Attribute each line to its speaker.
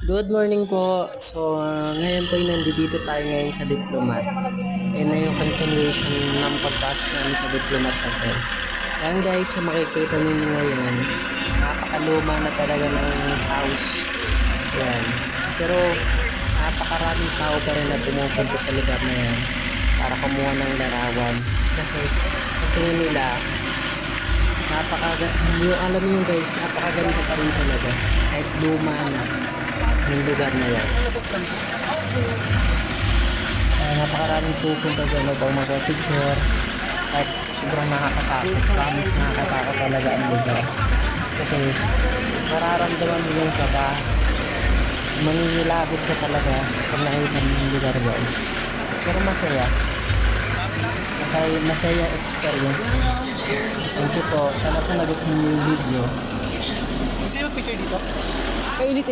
Speaker 1: Good morning po. So, ngayon po ay nandito tayo ngayon sa Diplomat. Ayan na yung continuation ng pagpasok namin sa Diplomat Hotel. Ayan guys, so makikita ninyo ngayon, napakaluma na talaga ng house. Ayan. Pero, napakaraming tao pa rin na pumupunta sa lugar na yan para kumuha ng larawan. Kasi, sa tingin nila, yung alam niyo guys, napakaganda pa rin talaga. Kahit luma na yung lugar na yan. Napakaraming pupunta dyan upang mag-picture at sobrang nakakatakot. Promise nakakatakot talaga ang lugar. Kasi mararamdaman mo yung kaba. Manginilabot ka talaga pag nakita mo yung lugar guys. Pero masaya. Masaya experience. Thank you po. Sana po nagustuhan niyo yung video.
Speaker 2: Gusto yung picture dito? Ay, ulit.